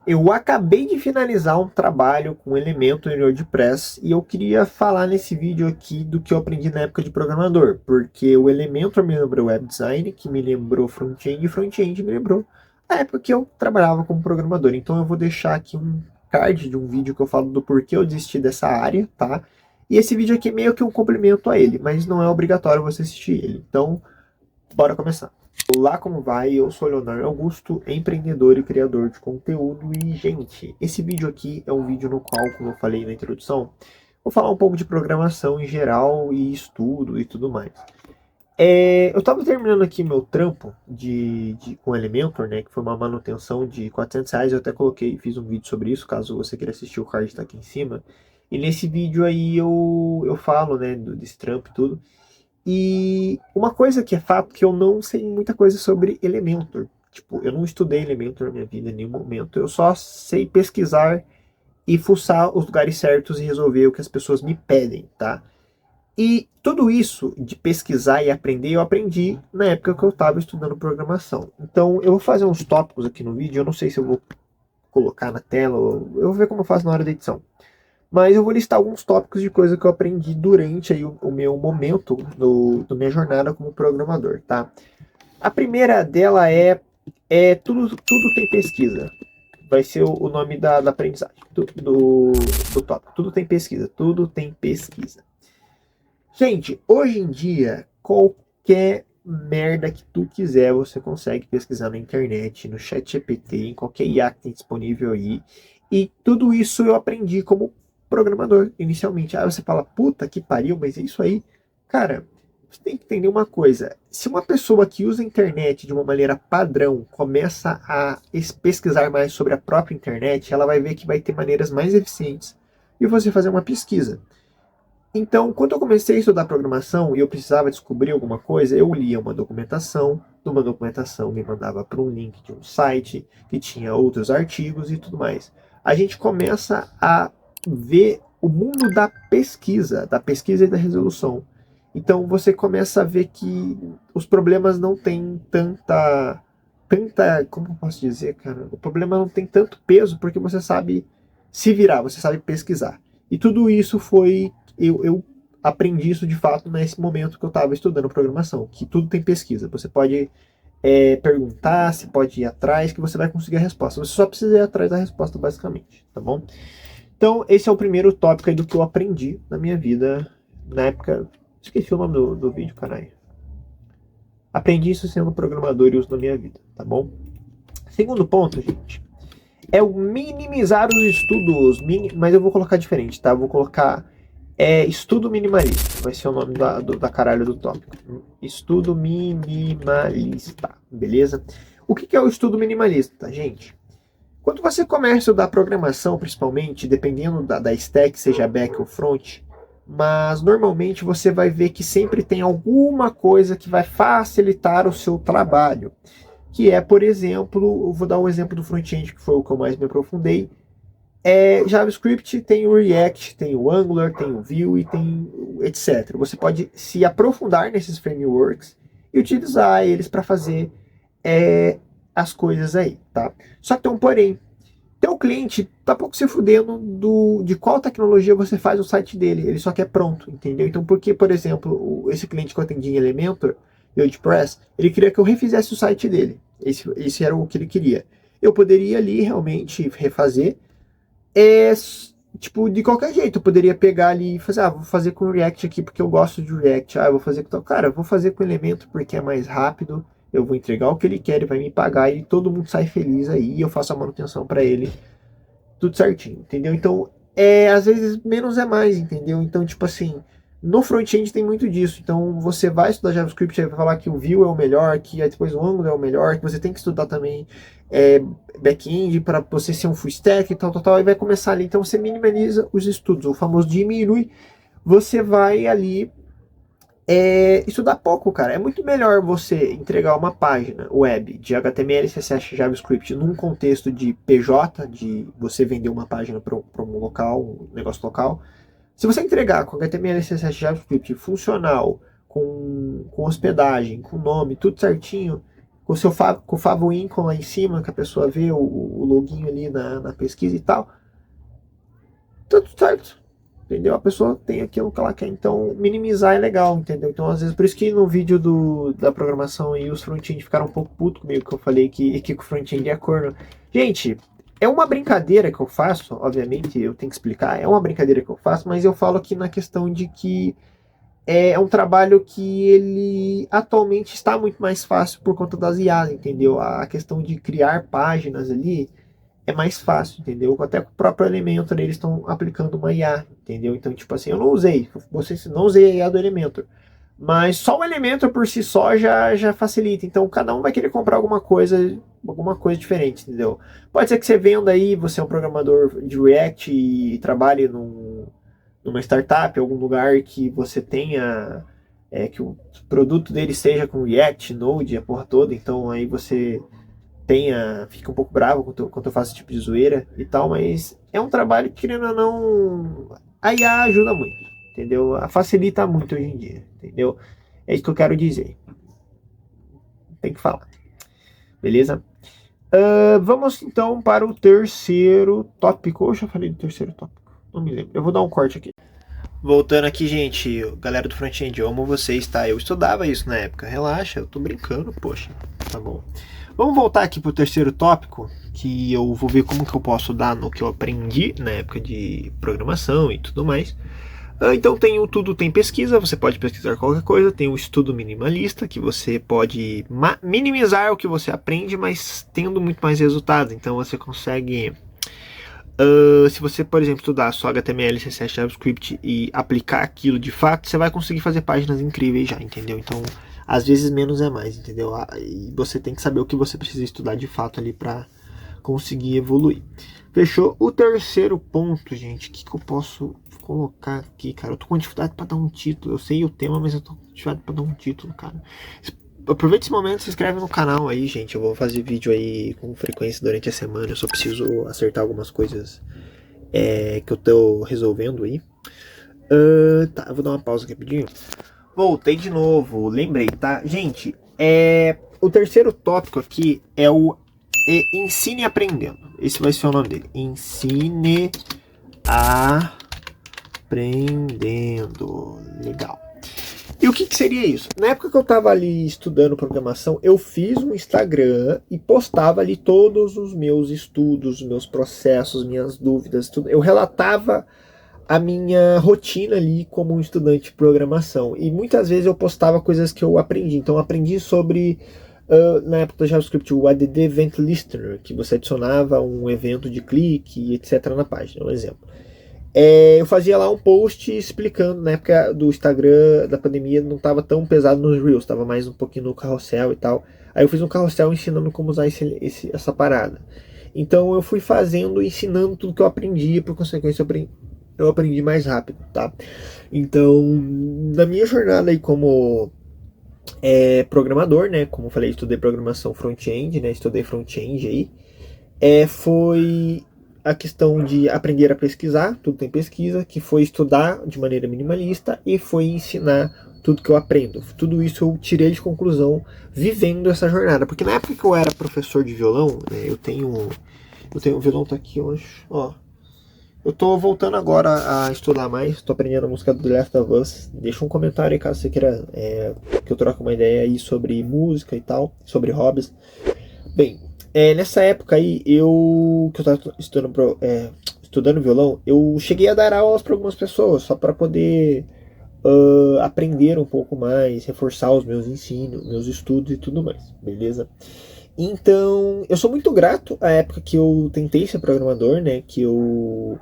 Eu acabei de finalizar um trabalho com Elementor em WordPress e eu queria falar nesse vídeo aqui do que eu aprendi na época de programador, porque o Elementor me lembrou web design, que me lembrou front-end, e front-end me lembrou a época que eu trabalhava como programador. Então eu vou deixar aqui um card de um vídeo que eu falo do porquê eu desisti dessa área, tá? E esse vídeo aqui é meio que um complemento a ele, mas não é obrigatório você assistir ele. Então, bora começar. Olá, como vai? Eu sou Leonardo Augusto, empreendedor e criador de conteúdo. E, gente, esse vídeo aqui é um vídeo no qual, como eu falei na introdução, vou falar um pouco de programação em geral e estudo e tudo mais. Eu estava terminando aqui meu trampo com Elementor, né, que foi uma manutenção de R$ 400. Eu até coloquei, fiz um vídeo sobre isso, caso você queira assistir, o card está aqui em cima. E nesse vídeo aí eu falo, né, desse trampo e tudo. E uma coisa que é fato que eu não sei muita coisa sobre Elementor. Tipo, eu não estudei Elementor na minha vida em nenhum momento. Eu só sei pesquisar e fuçar os lugares certos e resolver o que as pessoas me pedem, tá? E tudo isso de pesquisar e aprender, eu aprendi na época que eu estava estudando programação. Então, eu vou fazer uns tópicos aqui no vídeo. Eu não sei se eu vou colocar na tela, eu vou ver como eu faço na hora da edição. Mas eu vou listar alguns tópicos de coisa que eu aprendi durante aí o meu momento do minha jornada como programador, tá? A primeira dela é tudo tem pesquisa. Vai ser o nome da aprendizagem, do tópico. Tudo tem pesquisa, tudo tem pesquisa. Gente, hoje em dia, qualquer merda que tu quiser, você consegue pesquisar na internet, no chat GPT, em qualquer IA que tem disponível aí. E tudo isso eu aprendi como programador, inicialmente. Aí você fala, puta que pariu, mas é isso aí. Cara, você tem que entender uma coisa. Se uma pessoa que usa a internet de uma maneira padrão começa a pesquisar mais sobre a própria internet, ela vai ver que vai ter maneiras mais eficientes de você fazer uma pesquisa. Então, quando eu comecei a estudar programação e eu precisava descobrir alguma coisa, eu lia uma documentação, numa documentação me mandava para um link de um site que tinha outros artigos e tudo mais. A gente começa a ver o mundo da pesquisa e da resolução. Então você começa a ver que os problemas não têm como eu posso dizer, cara? O problema não tem tanto peso porque você sabe se virar, você sabe pesquisar. E tudo isso eu aprendi isso de fato nesse momento que eu estava estudando programação, que tudo tem pesquisa. Você pode perguntar, você pode ir atrás, que você vai conseguir a resposta. Você só precisa ir atrás da resposta, basicamente, tá bom? Então, esse é o primeiro tópico aí do que eu aprendi na minha vida, na época... Esqueci o nome do vídeo, caralho. Aprendi isso sendo programador e uso na minha vida, tá bom? Segundo ponto, gente, é o minimizar os estudos, mas eu vou colocar diferente, tá? Eu vou colocar estudo minimalista, vai ser o nome da caralho do tópico. Estudo minimalista, beleza? O que é o estudo minimalista, gente? Quando você começa a estudar programação, principalmente, dependendo da stack, seja back ou front, mas normalmente você vai ver que sempre tem alguma coisa que vai facilitar o seu trabalho. Que é, por exemplo, eu vou dar um exemplo do front-end, que foi o que eu mais me aprofundei. JavaScript tem o React, tem o Angular, tem o Vue e tem etc. Você pode se aprofundar nesses frameworks e utilizar eles para fazer as coisas aí, tá? Só que tem um porém. Teu cliente tá pouco se fudendo de qual tecnologia você faz o site dele. Ele só quer pronto, entendeu? Então, por que, por exemplo, esse cliente que eu atendi em Elementor, WordPress, ele queria que eu refizesse o site dele. Esse era o que ele queria. Eu poderia ali realmente refazer, é, tipo, de qualquer jeito. Eu poderia pegar ali e fazer, vou fazer com React aqui porque eu gosto de React. Eu vou fazer com tal. Cara, eu vou fazer com Elementor porque é mais rápido. Eu vou entregar o que ele quer, ele vai me pagar e todo mundo sai feliz aí. E eu faço a manutenção para ele, tudo certinho, entendeu? Então, às vezes menos é mais, entendeu? Então, tipo assim, no front-end tem muito disso. Então, você vai estudar JavaScript, vai falar que o Vue é o melhor, que aí depois o Angular é o melhor, que você tem que estudar também back-end para você ser um full stack e tal, tal, tal, e vai começar ali. Então, você minimaliza os estudos, o famoso diminui. Você vai ali estudar pouco, cara. É muito melhor você entregar uma página web de HTML, CSS, JavaScript num contexto de PJ, de você vender uma página para um local, um negócio local. Se você entregar com HTML, CSS, JavaScript funcional, com hospedagem, com nome, tudo certinho, com o favicon lá em cima, que a pessoa vê o login ali na pesquisa e tal, tudo certo. Entendeu? A pessoa tem aquilo que ela quer, então minimizar é legal, entendeu? Então, às vezes, por isso que no vídeo da programação aí, os front-end ficaram um pouco putos comigo, que eu falei que o front-end é corno. Gente, é uma brincadeira que eu faço, obviamente, eu tenho que explicar, é uma brincadeira que eu faço, mas eu falo aqui na questão de que é um trabalho que ele atualmente está muito mais fácil por conta das IAs, entendeu? A questão de criar páginas ali é mais fácil, entendeu? Até com o próprio Elementor eles estão aplicando uma IA, entendeu? Então, tipo assim, eu não usei, vocês não usei a IA do Elementor, mas só o Elementor por si só já facilita. Então, cada um vai querer comprar alguma coisa diferente, entendeu? Pode ser que você venda aí, você é um programador de React e trabalhe numa startup, algum lugar que você tenha que o produto dele seja com React, Node, a porra toda. Então, aí você fica um pouco bravo quando eu faço esse tipo de zoeira e tal, mas é um trabalho que, querendo ou não, a IA ajuda muito, entendeu? Facilita muito hoje em dia, entendeu? É isso que eu quero dizer. Tem que falar, beleza? Vamos então para o terceiro tópico. Eu já falei do terceiro tópico, não me lembro. Eu vou dar um corte aqui. Voltando aqui, gente, galera do front-end, eu amo vocês, tá? Eu estudava isso na época, relaxa, eu tô brincando, poxa, tá bom. Vamos voltar aqui pro terceiro tópico, que eu vou ver como que eu posso dar no que eu aprendi na época de programação e tudo mais. Então tem pesquisa, você pode pesquisar qualquer coisa, tem o estudo minimalista, que você pode minimizar o que você aprende, mas tendo muito mais resultados, então você consegue... se você, por exemplo, estudar só HTML, CSS, JavaScript e aplicar aquilo de fato, você vai conseguir fazer páginas incríveis já, entendeu? Então, às vezes menos é mais, entendeu? E você tem que saber o que você precisa estudar de fato ali para conseguir evoluir. Fechou? O terceiro ponto, gente, o que eu posso colocar aqui, cara? Eu tô com dificuldade para dar um título. Eu sei o tema, mas eu tô com dificuldade para dar um título, cara. Aproveita esse momento, se inscreve no canal aí, gente. Eu vou fazer vídeo aí com frequência durante a semana. Eu só preciso acertar algumas coisas que eu tô resolvendo aí. Tá, eu vou dar uma pausa aqui rapidinho. Voltei de novo, lembrei, tá? Gente, o terceiro tópico aqui é o Ensine Aprendendo. Esse vai ser o nome dele. Ensine Aprendendo. Legal. E o que seria isso? Na época que eu estava ali estudando programação, eu fiz um Instagram e postava ali todos os meus estudos, meus processos, minhas dúvidas, tudo. Eu relatava a minha rotina ali como um estudante de programação. E muitas vezes eu postava coisas que eu aprendi. Então eu aprendi sobre, na época do JavaScript, o ADD Event Listener, que você adicionava um evento de clique, etc. na página, um exemplo. Eu fazia lá um post explicando, na época do Instagram, da pandemia, não estava tão pesado nos Reels, estava mais um pouquinho no carrossel e tal. Aí eu fiz um carrossel ensinando como usar essa parada. Então eu fui fazendo, ensinando tudo que eu aprendi, por consequência eu aprendi mais rápido, tá? Então, na minha jornada aí como programador, né, como eu falei, estudei programação front-end, né, estudei front-end aí, foi a questão de aprender a pesquisar, tudo tem pesquisa, que foi estudar de maneira minimalista e foi ensinar tudo que eu aprendo. Tudo isso eu tirei de conclusão vivendo essa jornada, porque na época que eu era professor de violão, né, eu tenho um violão, tá aqui, eu acho, ó. Eu tô voltando agora a estudar mais, tô aprendendo a música do The Last of Us. Deixa um comentário aí caso você queira que eu troque uma ideia aí sobre música e tal, sobre hobbies. Bem, nessa época aí, que eu tava estudando violão, eu cheguei a dar aulas para algumas pessoas, só para poder aprender um pouco mais, reforçar os meus ensinos, meus estudos e tudo mais, beleza? Então, eu sou muito grato à época que eu tentei ser programador, né, que eu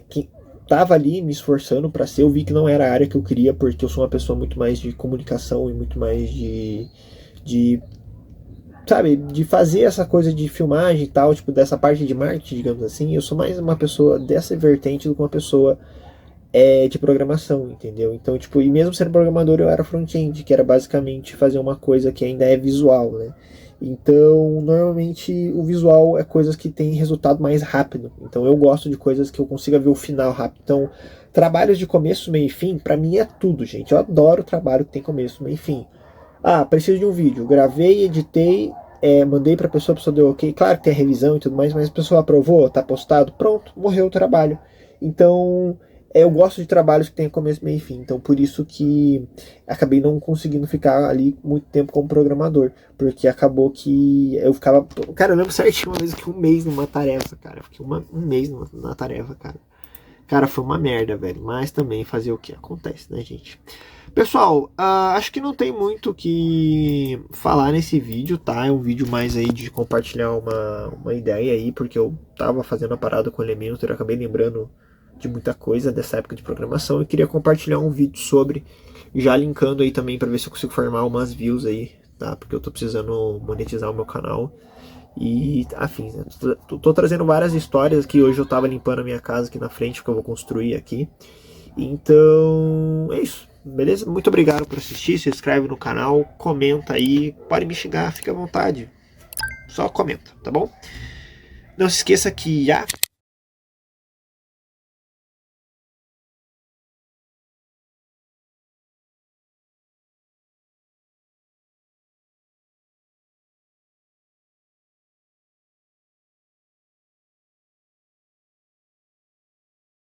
que tava ali me esforçando para ser, eu vi que não era a área que eu queria, porque eu sou uma pessoa muito mais de comunicação e muito mais sabe, de fazer essa coisa de filmagem e tal, tipo, dessa parte de marketing, digamos assim. Eu sou mais uma pessoa dessa vertente do que uma pessoa de programação, entendeu? Então, tipo, e mesmo sendo programador, eu era front-end, que era basicamente fazer uma coisa que ainda é visual, né? Então, normalmente, o visual é coisas que tem resultado mais rápido. Então, eu gosto de coisas que eu consiga ver o final rápido. Então, trabalhos de começo, meio e fim, pra mim é tudo, gente. Eu adoro trabalho que tem começo, meio e fim. Ah, preciso de um vídeo. Gravei, editei, mandei pra pessoa, a pessoa deu ok. Claro que tem a revisão e tudo mais, mas a pessoa aprovou, tá postado, pronto, morreu o trabalho. Então, eu gosto de trabalhos que tem começo, meio e fim. Então, por isso que acabei não conseguindo ficar ali muito tempo como programador. Porque acabou que eu ficava. Cara, eu lembro certinho uma vez que um mês numa tarefa, cara. Eu fiquei um mês na tarefa, cara. Cara, foi uma merda, velho. Mas também fazer o que? Acontece, né, gente? Pessoal, acho que não tem muito o que falar nesse vídeo, tá? É um vídeo mais aí de compartilhar uma ideia aí, porque eu tava fazendo a parada com Elementor, eu acabei lembrando de muita coisa dessa época de programação e queria compartilhar um vídeo sobre, já linkando aí também para ver se eu consigo formar umas views aí, tá? Porque eu tô precisando monetizar o meu canal e afins, né? Tô trazendo várias histórias que hoje eu tava limpando a minha casa aqui na frente, que eu vou construir aqui. Então, é isso. Beleza? Muito obrigado por assistir. Se inscreve no canal, comenta aí. Pode me xingar, fica à vontade. Só comenta, tá bom? Não se esqueça que